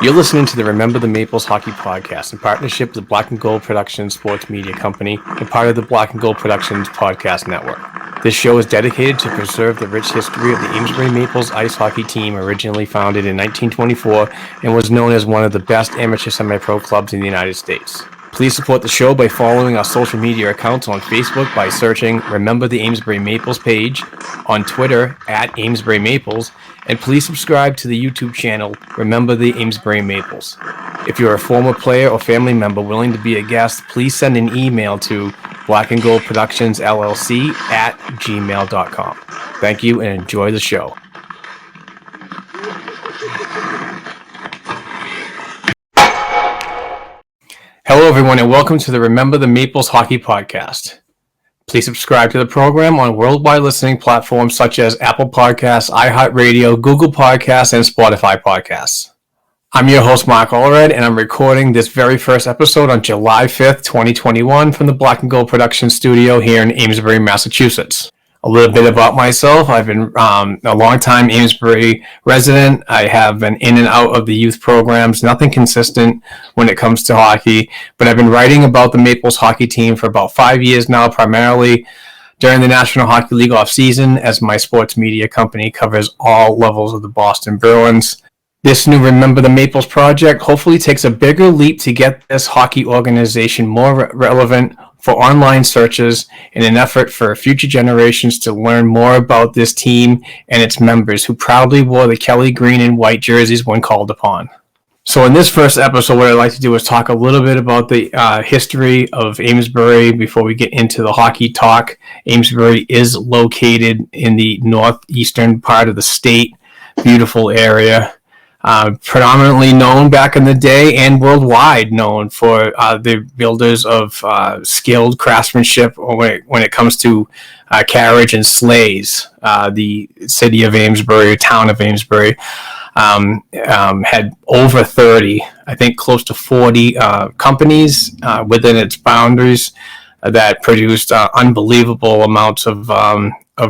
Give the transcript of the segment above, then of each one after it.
You're listening to the Remember the Maples Hockey Podcast in partnership with the Black and Gold Productions Sports Media Company and part of the Black and Gold Productions Podcast Network. This show is dedicated to preserve the rich history of the Amesbury Maples ice hockey team, originally founded in 1924 and was known as one of the best amateur semi-pro clubs in the United States. Please support the show by following our social media accounts on Facebook by searching Remember the Amesbury Maples page, on Twitter at Amesbury Maples, and please subscribe to the YouTube channel Remember the Amesbury Maples. If you're a former player or family member willing to be a guest, please send an email to blackandgoldproductionsllc@gmail.com. Thank you and enjoy the show. Hello, everyone, and welcome to the Remember the Maples Hockey Podcast. Please subscribe to the program on worldwide listening platforms such as Apple Podcasts, iHeartRadio, Google Podcasts, and Spotify Podcasts. I'm your host, Mark Allred, and I'm recording this very first episode on July 5th, 2021 from the Black and Gold Productions studio here in Amesbury, Massachusetts. A little bit about myself. I've been a longtime Amesbury resident. I have been in and out of the youth programs, nothing consistent when it comes to hockey, but I've been writing about the Maples hockey team for about 5 years now, primarily during the National Hockey League off-season, as my sports media company covers all levels of the Boston Bruins. This new Remember the Maples project hopefully takes a bigger leap to get this hockey organization more relevant for online searches in an effort for future generations to learn more about this team and its members who proudly wore the Kelly green and white jerseys when called upon. So in this first episode, what I'd like to do is talk a little bit about the history of Amesbury before we get into the hockey talk. Amesbury is located in the northeastern part of the state, beautiful area. Predominantly known back in the day and worldwide known for the builders of skilled craftsmanship when it comes to carriage and sleighs. The city of Amesbury, town of Amesbury, had over 30, I think close to 40 companies within its boundaries that produced unbelievable amounts of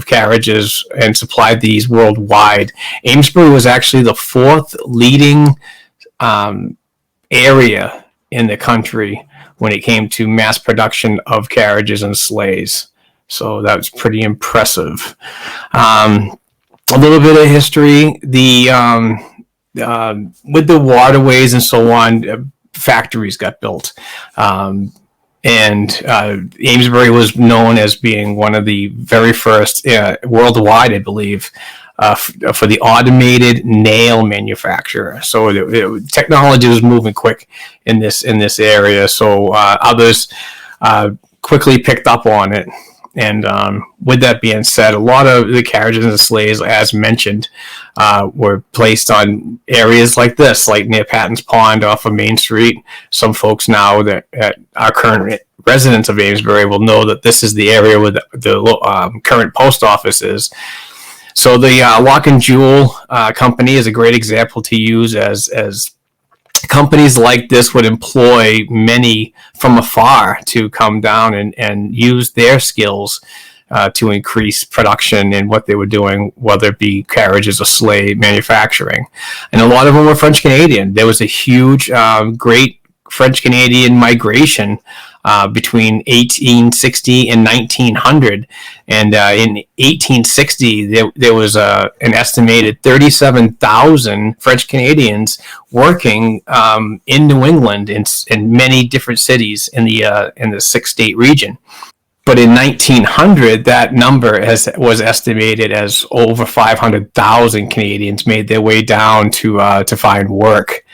carriages and supplied these worldwide. Amesbury was actually the fourth leading area in the country when it came to mass production of carriages and sleighs. So that was pretty impressive. A little bit of history. With the waterways and so on, factories got built. And Amesbury was known as being one of the very first worldwide, I believe, for the automated nail manufacturer. So technology was moving quick in this area. So others quickly picked up on it. And with that being said, a lot of the carriages and the sleighs, as mentioned, were placed on areas like this, like near Patton's Pond off of Main Street. Some folks now that are current residents of Amesbury will know that this is the area where the current post office is. So the Lock and Jewel company is a great example to use as companies like this would employ many from afar to come down and use their skills to increase production in what they were doing, whether it be carriages or sleigh manufacturing. And a lot of them were French Canadian. There was a huge, great French Canadian migration between 1860 and 1900. And in 1860, there was an estimated 37,000 French Canadians working in New England in many different cities in the 6-state region. But in 1900, that number was estimated as over 500,000 Canadians made their way down to find work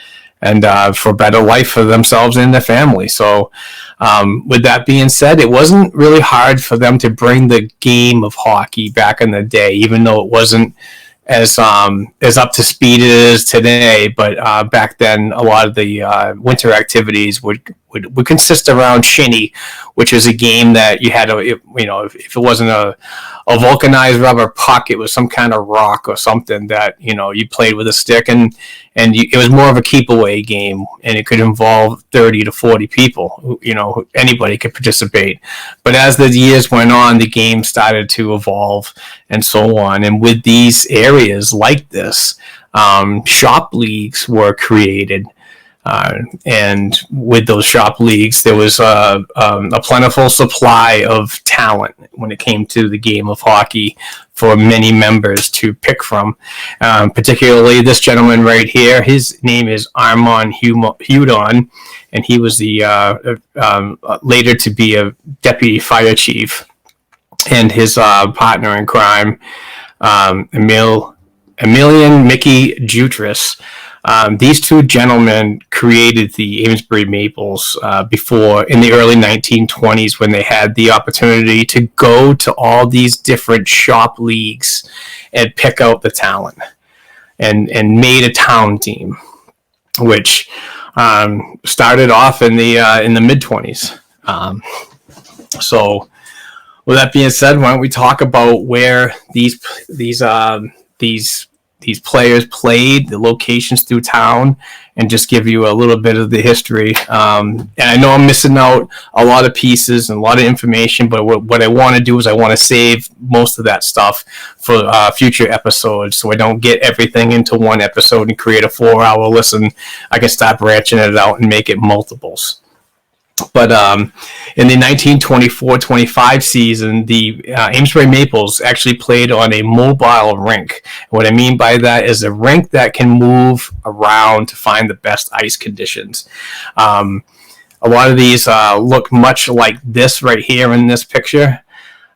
and for better life for themselves and their family. So with that being said, it wasn't really hard for them to bring the game of hockey back in the day, even though it wasn't as up to speed as it is today. But back then, a lot of the winter activities would would consist around shinny, which is a game that you had to, if it wasn't a vulcanized rubber puck, it was some kind of rock or something that you played with a stick, and it was more of a keep away game, and it could involve 30 to 40 people. Anybody could participate. But as the years went on, the game started to evolve and so on. And with these areas like this, shop leagues were created. And with those shop leagues, there was a plentiful supply of talent when it came to the game of hockey for many members to pick from. Particularly this gentleman right here, his name is Armand Hudon, and he was the later to be a deputy fire chief, and his partner in crime, Emilian Mickey Jutras. These two gentlemen created the Amesbury Maples before, in the early 1920s, when they had the opportunity to go to all these different shop leagues and pick out the talent, and made a town team, which started off in the mid-20s. So, with that being said, why don't we talk about where these players played, the locations through town, and just give you a little bit of the history. And I know I'm missing out a lot of pieces and a lot of information, but what I want to do is I want to save most of that stuff for future episodes, so I don't get everything into one episode and create a 4-hour listen. I can start branching it out and make it multiples. But in the 1924-25 season, the Amesbury Maples actually played on a mobile rink. What I mean by that is a rink that can move around to find the best ice conditions. A lot of these look much like this right here in this picture.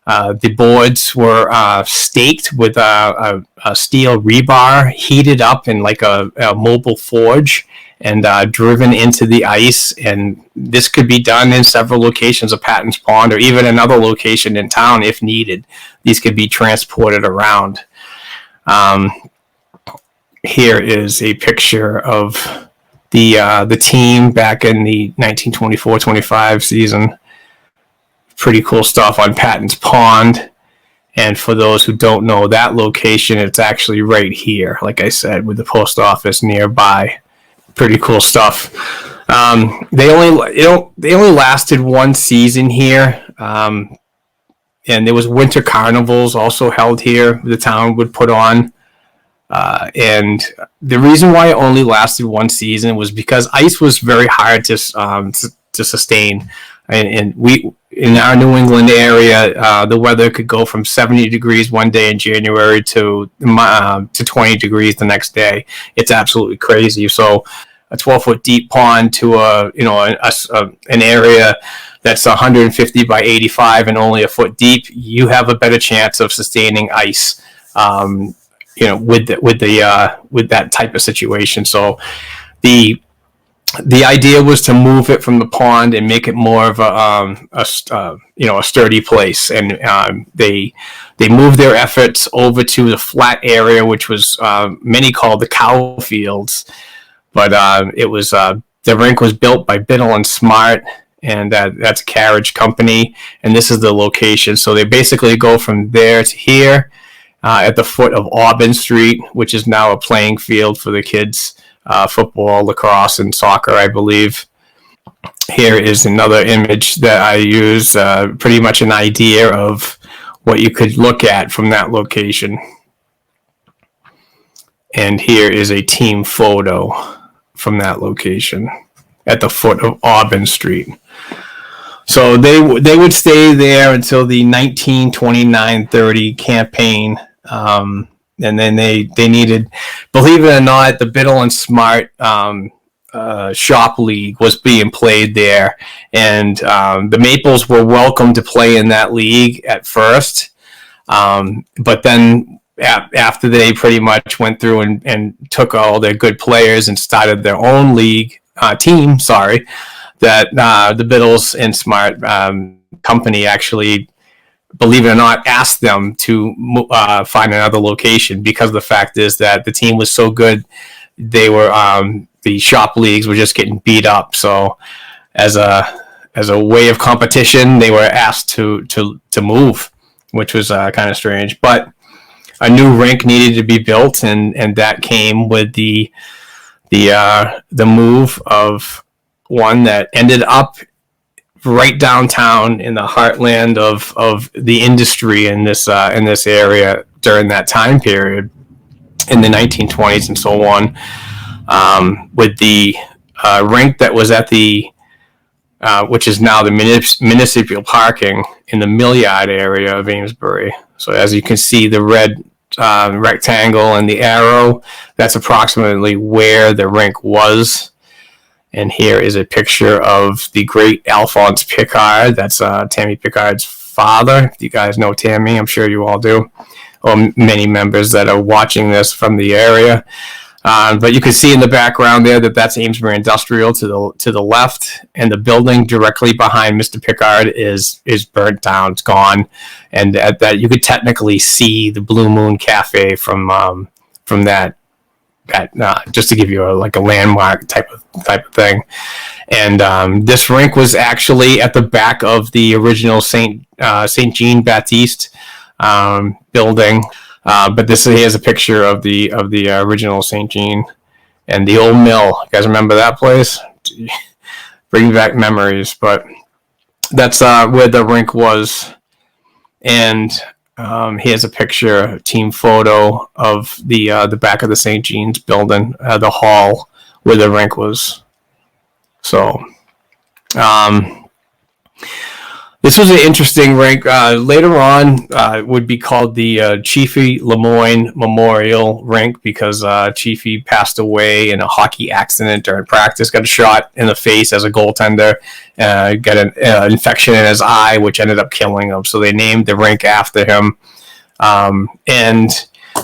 The boards were staked with a steel rebar, heated up in like a mobile forge, and driven into the ice. And this could be done in several locations of Patton's Pond, or even another location in town if needed. These could be transported around. Here is a picture of the team back in the 1924-25 season. Pretty cool stuff on Patton's Pond. And for those who don't know that location, it's actually right here, like I said, with the post office nearby. Pretty cool stuff. They only lasted one season here, and there was winter carnivals also held here. The town would put on, and the reason why it only lasted one season was because ice was very hard to sustain, and we in our New England area, the weather could go from 70 degrees one day in January to 20 degrees the next day. It's absolutely crazy. So a 12-foot deep pond to an area that's 150 by 85 and only a foot deep, you have a better chance of sustaining ice, with that type of situation. So the idea was to move it from the pond and make it more of a sturdy place, and they moved their efforts over to the flat area, which was many called the cow fields, but it was the rink was built by Biddle and Smart, and that's a carriage company, and this is the location. So they basically go from there to here at the foot of Auburn Street, which is now a playing field for the kids. Football, lacrosse, and soccer, I believe. Here is another image that I use, pretty much an idea of what you could look at from that location. And here is a team photo from that location at the foot of Auburn Street. So they would stay there until the 1929-30 campaign. And then they needed, believe it or not, the Biddle and Smart shop league was being played there, and the Maples were welcome to play in that league at first, but then after they pretty much went through and took all their good players and started their own league team, that the Biddles and Smart company actually, believe it or not, asked them to find another location, because the fact is that the team was so good, they were the shop leagues were just getting beat up. So as a way of competition, they were asked to move, which was kind of strange. But a new rink needed to be built, and that came with the move of one that ended up right downtown in the heartland of the industry in this area during that time period in the 1920s and so on, with the rink that was at the which is now the municipal parking in the Millyard area of Amesbury. So as you can see, the red rectangle and the arrow, that's approximately where the rink was. And here is a picture of the great Alphonse Piccard. That's Tammy Piccard's father. You guys know Tammy, I'm sure you all do, or many members that are watching this from the area. But you can see in the background there that that's Amesbury Industrial to the left, and the building directly behind Mr. Piccard is burnt down. It's gone, and at that you could technically see the Blue Moon Cafe from that. Just to give you a landmark type of thing. And this rink was actually at the back of the original Saint Jean Baptiste building. But here's a picture of the original Saint Jean and the old mill. You guys remember that place? Bring back memories. But that's where the rink was. And here's a picture, a team photo of the back of the St. Jean's building, the hall where the rink was. So, this was an interesting rink. Later on, would be called the Chiefy Lemoyne Memorial Rink because Chiefy passed away in a hockey accident during practice, got a shot in the face as a goaltender, got an infection in his eye, which ended up killing him. So they named the rink after him. And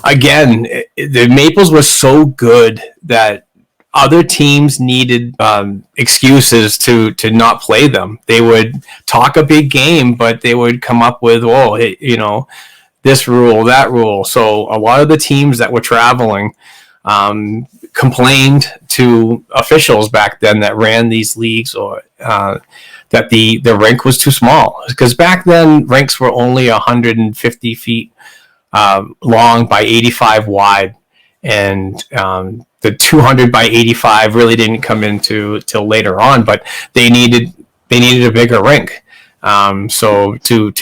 again, the Maples were so good that other teams needed excuses to not play them. They would talk a big game, but they would come up with, this rule, that rule. So a lot of the teams that were traveling complained to officials back then that ran these leagues, or that the rink was too small. Because back then, rinks were only 150 feet long by 85 wide. And the 200 by 85 really didn't come into till later on, but they needed a bigger rink. So to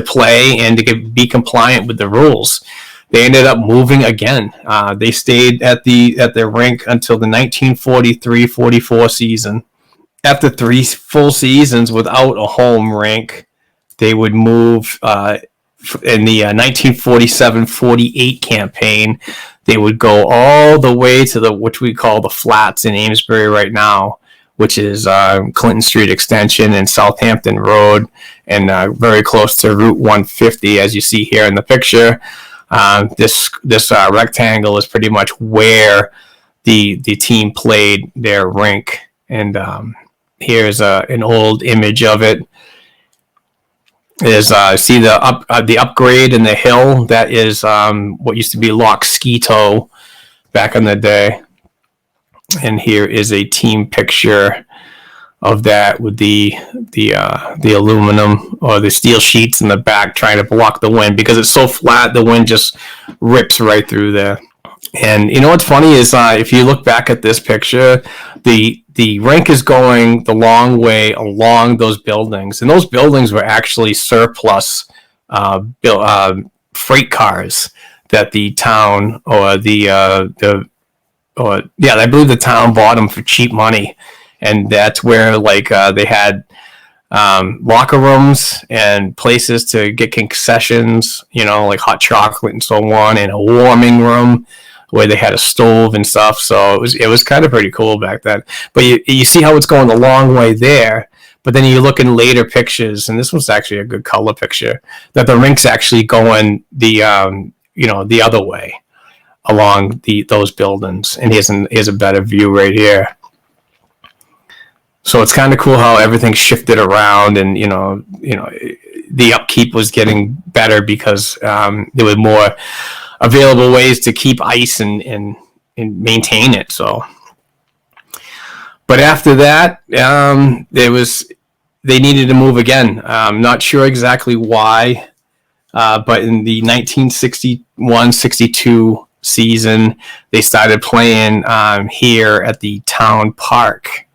play and to be compliant with the rules, they ended up moving again. They stayed at the rink until the 1943-44 season. After 3 full seasons without a home rink, they would move in the 1947-48 campaign. They would go all the way to which we call the Flats in Amesbury right now, which is Clinton Street Extension and Southampton Road, and very close to Route 150, as you see here in the picture. This rectangle is pretty much where the team played their rink, and here's an old image of it. Is see the upgrade in the hill? That is what used to be Loch Skeeto back in the day. And here is a team picture of that with the aluminum or the steel sheets in the back trying to block the wind, because it's so flat the wind just rips right through there. And you know what's funny is if you look back at this picture, the rink is going the long way along those buildings, and those buildings were actually surplus freight cars that the town I believe the town bought them for cheap money, and that's where they had locker rooms and places to get concessions, like hot chocolate and so on, and a warming room where they had a stove and stuff. So it was kind of pretty cool back then. But you see how it's going a long way there. But then you look in later pictures, and this was actually a good color picture, that the rink's actually going the other way along those buildings. And here's a better view right here. So it's kind of cool how everything shifted around, and the upkeep was getting better because there were more available ways to keep ice and maintain it. So, But after that, they needed to move again. I'm not sure exactly why, but in the 1961-62 season, they started playing here at the town park.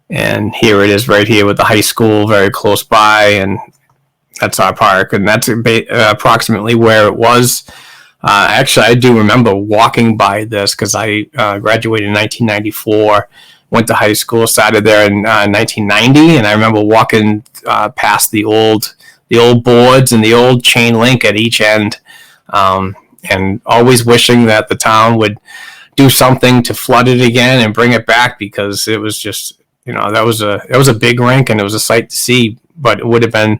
And here it is right here with the high school very close by, and that's our park, and that's approximately where it was. Actually, I do remember walking by this because I graduated in 1994, went to high school, started there in 1990, and I remember walking past the old boards and the old chain link at each end, and always wishing that the town would do something to flood it again and bring it back, because it was just, that was a big rink and it was a sight to see. But it would have been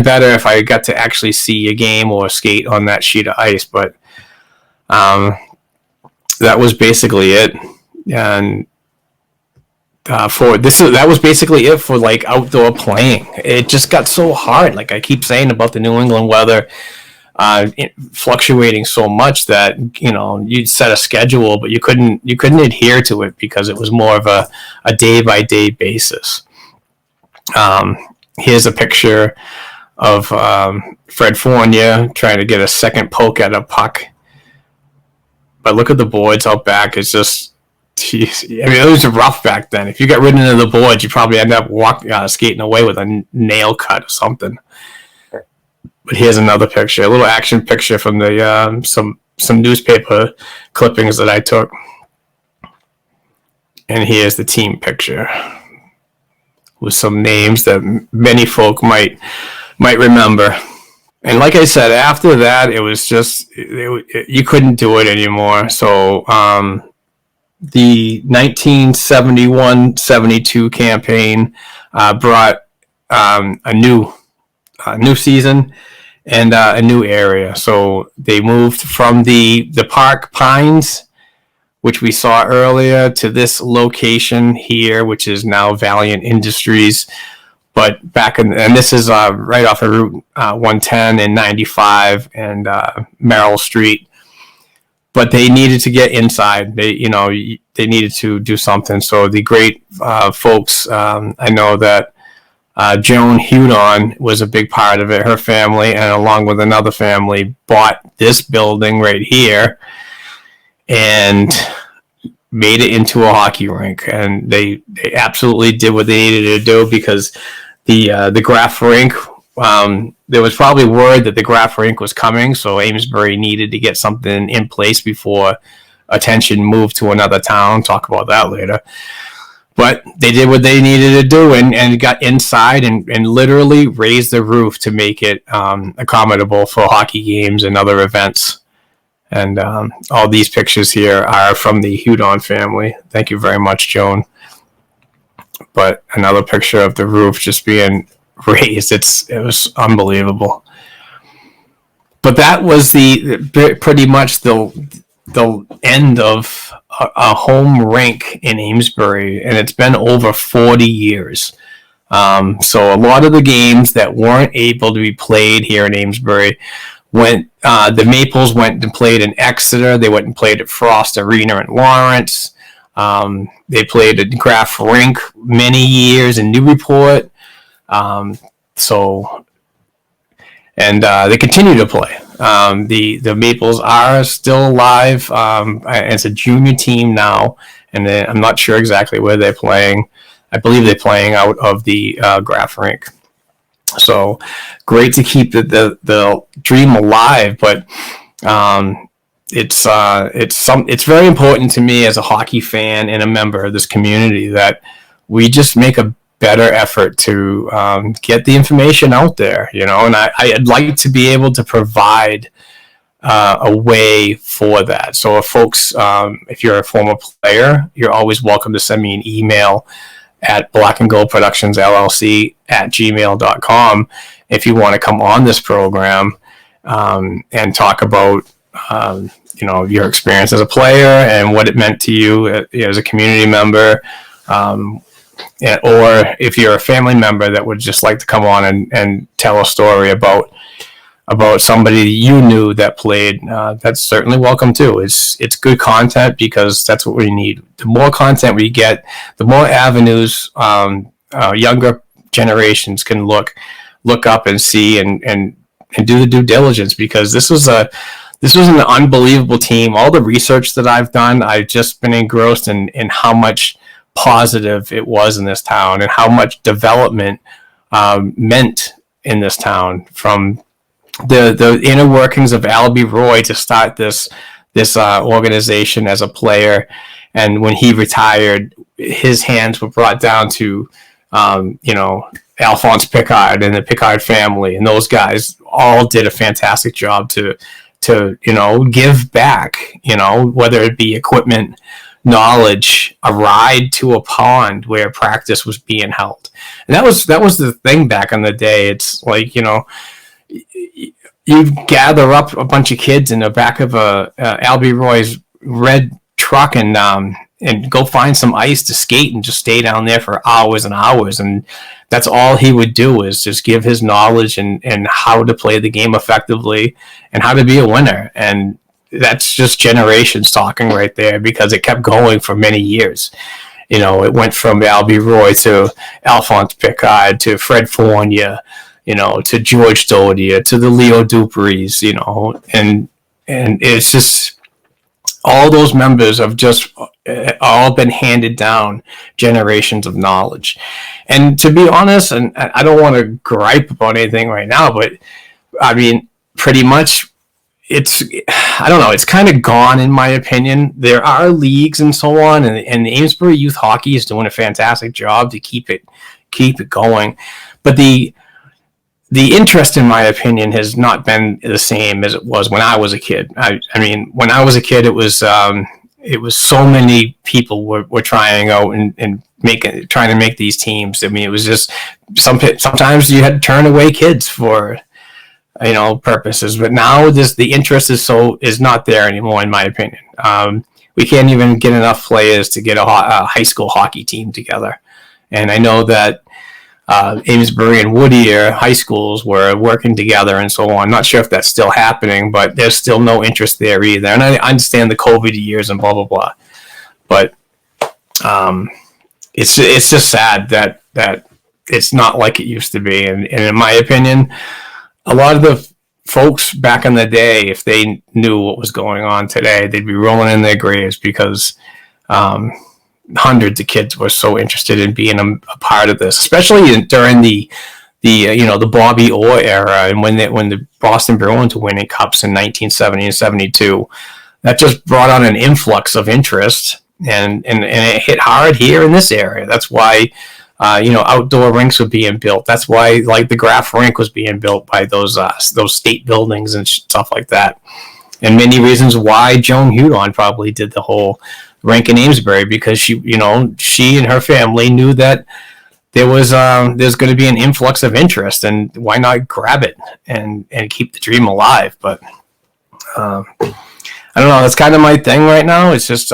better if I got to actually see a game or skate on that sheet of ice. But that was basically it. And that was basically it for like outdoor playing. It just got so hard. Like I keep saying about the New England weather fluctuating so much that you'd set a schedule, but you couldn't adhere to it because it was more of a day by day basis. Here's a picture of Fred Fournier trying to get a second poke at a puck. But look at the boards out back. It's just, geez, I mean, it was rough back then. If you got ridden into the boards, you probably end up skating away with a nail cut or something. But here's another picture, a little action picture from the some newspaper clippings that I took. And here's the team picture with some names that many folk might remember. And like I said, after that, it was just, you couldn't do it anymore. So the 1971-72 campaign brought a new season and a new area. So they moved from the Park Pines, which we saw earlier, to this location here, which is now Valiant Industries. But and this is right off of Route 110 and 95 and Merrill Street. But they needed to get inside. They needed to do something. So the great folks, I know that Joan Hudon was a big part of it. Her family, and along with another family, bought this building right here and made it into a hockey rink. And they absolutely did what they needed to do, because the Graph rink, there was probably word that the Graph rink was coming, so Amesbury needed to get something in place before attention moved to another town. Talk about that later. But they did what they needed to do and got inside and literally raised the roof to make it accommodable for hockey games and other events. And all these pictures here are from the Hudon family. Thank you very much, Joan. But another picture of the roof just being raised. It was unbelievable. But that was pretty much the end of a home rink in Amesbury, and it's been over 40 years. So a lot of the games that weren't able to be played here in Amesbury the Maples went and played in Exeter. They went and played at Frost Arena in Lawrence. They played at Graph Rink many years in Newburyport. They continue to play. The Maples are still alive. It's a junior team now, and I'm not sure exactly where they're playing. I believe they're playing out of the Graph Rink. So great to keep the dream alive, but it's very important to me as a hockey fan and a member of this community that we just make a better effort to get the information out there, and I'd like to be able to provide a way for that. So if folks, if you're a former player, you're always welcome to send me an email at blackandgoldproductionsllc@gmail.com if you want to come on this program and talk about your experience as a player and what it meant to you as a community member, or if you're a family member that would just like to come on and tell a story about about somebody you knew that played, that's certainly welcome too. It's good content, because that's what we need. The more content we get, the more avenues younger generations can look up and see and do the due diligence, because this was an unbelievable team. All the research that I've done, I've just been engrossed in how much positive it was in this town, and how much development meant in this town, from the inner workings of Albie Roy to start this organization as a player. And when he retired, his hands were brought down to Alphonse Picard and the Picard family, and those guys all did a fantastic job to give back, whether it be equipment, knowledge, a ride to a pond where practice was being held. And that was the thing back in the day. It's like, you gather up a bunch of kids in the back of Albie Roy's red truck and go find some ice to skate and just stay down there for hours and hours. And that's all he would do, is just give his knowledge and how to play the game effectively and how to be a winner. And that's just generations talking right there, because it kept going for many years. It went from Albie Roy to Alphonse Picard to Fred Fournier, to George Dodia, to the Leo Duprees, and it's just, all those members have just all been handed down generations of knowledge. And to be honest, and I don't want to gripe about anything right now, but I mean, pretty much I don't know, it's kind of gone, in my opinion. There are leagues and so on, and the Amesbury youth hockey is doing a fantastic job to keep it going. But the interest, in my opinion, has not been the same as it was when I was a kid. I mean, when I was a kid, it was so many people were trying out and trying to make these teams. I mean, it was just sometimes you had to turn away kids for purposes. But now the interest is not there anymore, in my opinion. We can't even get enough players to get a high school hockey team together. And I know that Amesbury and Whittier high schools were working together and so on. Not sure if that's still happening, but there's still no interest there either. And I understand the COVID years and blah, blah, blah. But it's just sad that it's not like it used to be. And in my opinion, a lot of the folks back in the day, if they knew what was going on today, they'd be rolling in their graves, because hundreds of kids were so interested in being a part of this, especially during the Bobby Orr era, and when the Boston Bruins were winning cups in 1970 and 72. That just brought on an influx of interest, and it hit hard here in this area. That's why outdoor rinks were being built. That's why, like, the Graf rink was being built by those state buildings and stuff like that. And many reasons why Joan Hudon probably did the whole rink in Amesbury, because she and her family knew that there's going to be an influx of interest, and why not grab it and keep the dream alive. But I don't know. That's kind of my thing right now. It's just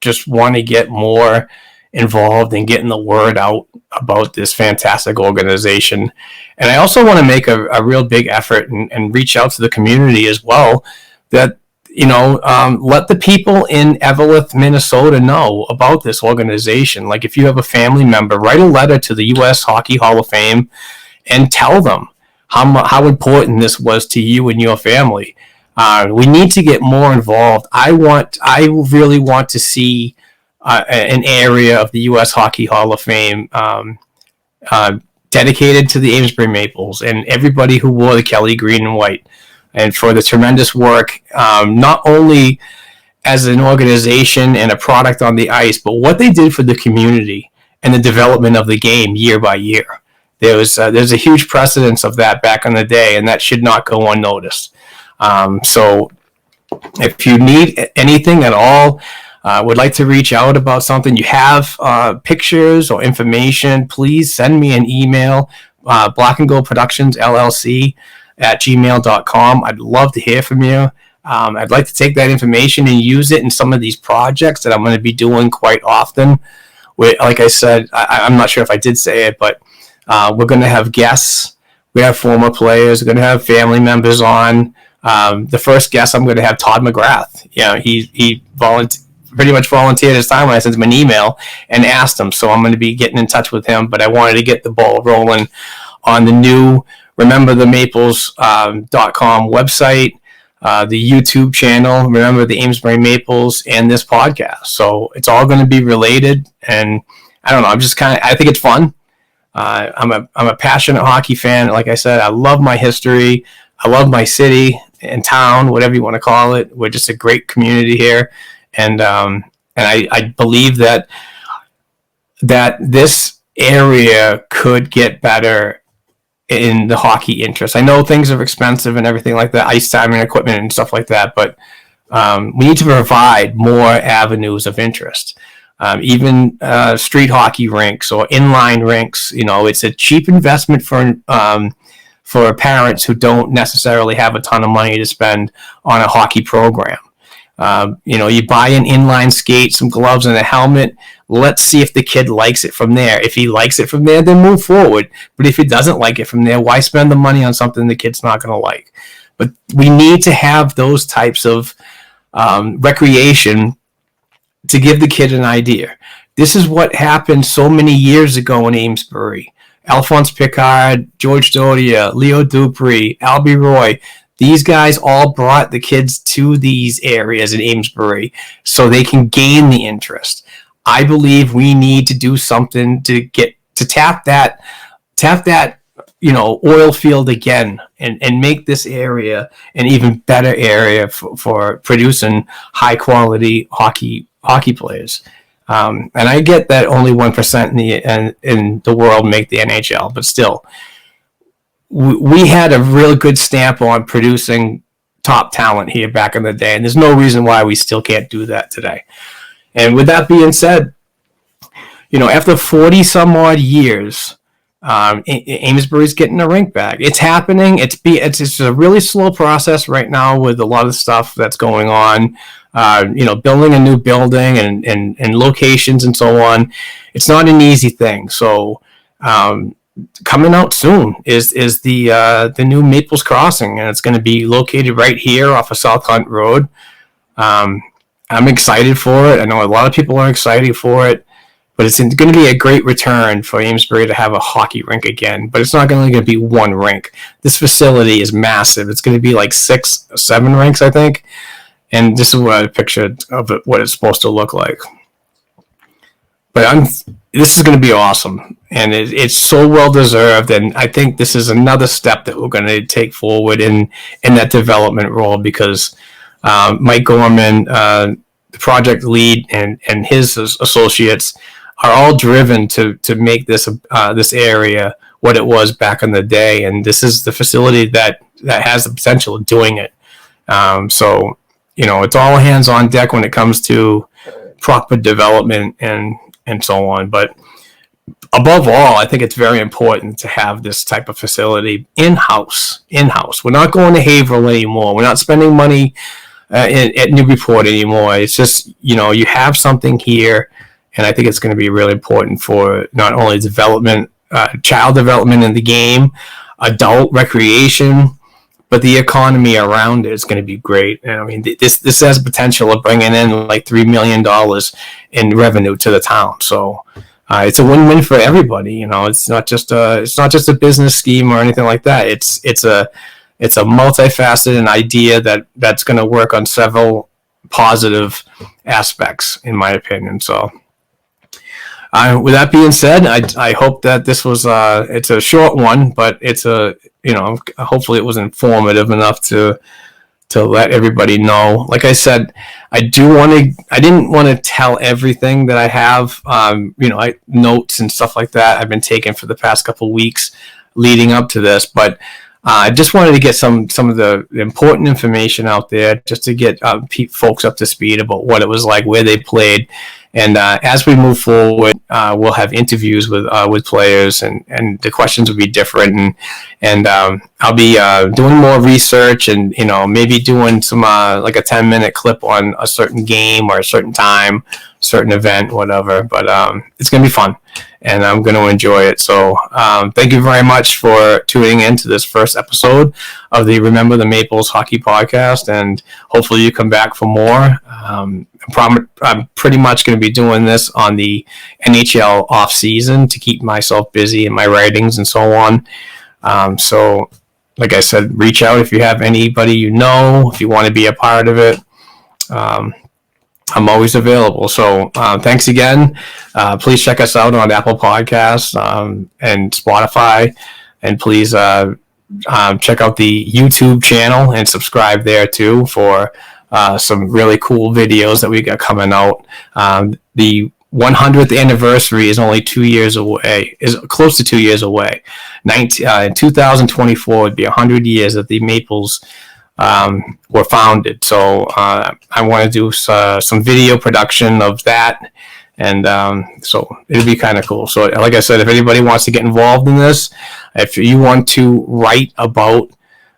just want to get more involved in getting the word out about this fantastic organization. And I also want to make a real big effort and reach out to the community as well, that let the people in Eveleth, Minnesota know about this organization. Like, if you have a family member, write a letter to the U.S. Hockey Hall of Fame and tell them how important this was to you and your family. We need to get more involved. I really want to see an area of the U.S. Hockey Hall of Fame dedicated to the Amesbury Maples and everybody who wore the Kelly green and white, and for the tremendous work, not only as an organization and a product on the ice, but what they did for the community and the development of the game year by year. There's a huge precedence of that back in the day, and that should not go unnoticed. So if you need anything at all, would like to reach out about something, you have pictures or information, please send me an email, Black and Gold Productions LLC @gmail.com. I'd love to hear from you. I'd like to take that information and use it in some of these projects that I'm going to be doing quite often. Like I said, I'm not sure if I did say it, but we're going to have guests. We have former players. We're going to have family members on. The first guest, I'm going to have Todd McGrath. He pretty much volunteered his time when I sent him an email and asked him. So I'm going to be getting in touch with him. But I wanted to get the ball rolling on the new RememberTheMaples.com website, the YouTube channel, Remember the Amesbury Maples, and this podcast. So it's all going to be related. And I don't know. I think it's fun. I'm a passionate hockey fan. Like I said, I love my history. I love my city and town, whatever you want to call it. We're just a great community here. And I believe that this area could get better in the hockey interest. I know things are expensive and everything like that, ice time and equipment and stuff like that, but we need to provide more avenues of interest. Even street hockey rinks or inline rinks, it's a cheap investment for parents who don't necessarily have a ton of money to spend on a hockey program. You buy an inline skate, some gloves, and a helmet. Let's see if the kid likes it from there. If he likes it from there, then move forward. But if he doesn't like it from there, why spend the money on something the kid's not going to like? But we need to have those types of recreation to give the kid an idea. This is what happened so many years ago in Amesbury. Alphonse Picard, George Dodia, Leo Dupree, Albie Roy. These guys all brought the kids to these areas in Amesbury so they can gain the interest. I believe we need to do something to tap that oil field again and make this area an even better area for producing high quality hockey players. And I get that only 1% in the world make the NHL, but still, we had a real good stamp on producing top talent here back in the day, and there's no reason why we still can't do that today. And with that being said, after 40 some odd years, Amesbury's getting a rink back. It's happening. It's a really slow process right now with a lot of stuff that's going on. Building a new building and locations and so on. It's not an easy thing. So coming out soon is the new Maples Crossing, and it's going to be located right here off of South Hunt Road. I'm excited for it. I know a lot of people are excited for it, but it's going to be a great return for Amesbury to have a hockey rink again. But it's not only going to be one rink. This facility is massive. It's going to be like 6, 7 rinks, I think. And this is what I pictured of it, what it's supposed to look like. But this is going to be awesome, and it's so well deserved. And I think this is another step that we're going to take forward in that development role, because Mike Gorman, the project lead, and his associates are all driven to make this area what it was back in the day. And this is the facility that has the potential of doing it. So it's all hands on deck when it comes to proper development and so on. But above all, I think it's very important to have this type of facility in-house. We're not going to Haverhill anymore. We're not spending money at Newburyport anymore. It's just, you have something here, and I think it's going to be really important for not only development, child development in the game, adult recreation, but the economy around it is going to be great. And I mean, this has potential of bringing in like $3 million in revenue to the town. So it's a win-win for everybody. It's not just a business scheme or anything like that. It's a multifaceted idea that's going to work on several positive aspects, in my opinion. So with that being said, I hope that this was it's a short one, but it's hopefully it was informative enough to let everybody know. Like I said, I didn't want to tell everything that I have, notes and stuff like that I've been taking for the past couple of weeks leading up to this, but I just wanted to get some of the important information out there, just to get folks up to speed about what it was like, where they played, And as we move forward, we'll have interviews with players, and the questions will be different. And I'll be doing more research, and maybe doing some like a 10-minute clip on a certain game or a certain time, certain event, whatever. But it's gonna be fun, and I'm going to enjoy it. So thank you very much for tuning in to this first episode of the Remember the Maples Hockey Podcast, and hopefully you come back for more. I'm pretty much going to be doing this on the NHL off season to keep myself busy in my writings and so on. So like I said, reach out if you have anybody if you want to be a part of it. I'm always available. So thanks again. Please check us out on Apple Podcasts and Spotify. And please check out the YouTube channel and subscribe there too for some really cool videos that we got coming out. The 100th anniversary is only 2 years away, is close to 2 years away. In 2024 would be 100 years that the Maples were founded. So I want to do some video production of that, and so it'll be kind of cool. So like I said, if anybody wants to get involved in this, if you want to write about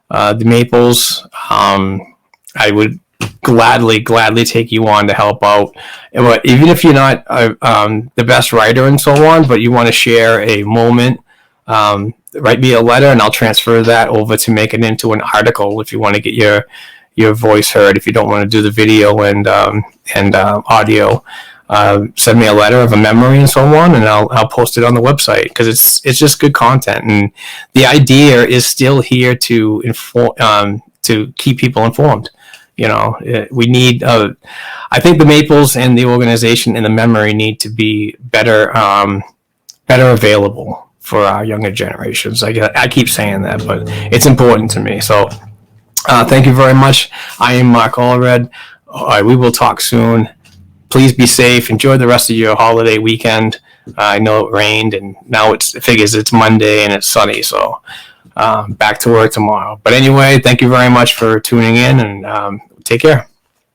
the Maples, I would gladly take you on to help out. But even if you're not the best writer and so on, but you want to share a moment, write me a letter and I'll transfer that over to make it into an article if you want to get your voice heard. If you don't want to do the video and audio, send me a letter of a memory and so on, and I'll post it on the website, because it's just good content. And the idea is still here to inform, to keep people informed. We need, I think the Maples and the organization and the memory need to be better available for our younger generations. I keep saying that, but it's important to me. So thank you very much. I am Mark Allred. We will talk soon. Please be safe. Enjoy the rest of your holiday weekend. I know it rained, and now it figures it's Monday and it's sunny. So back to work tomorrow. But anyway, thank you very much for tuning in, and take care.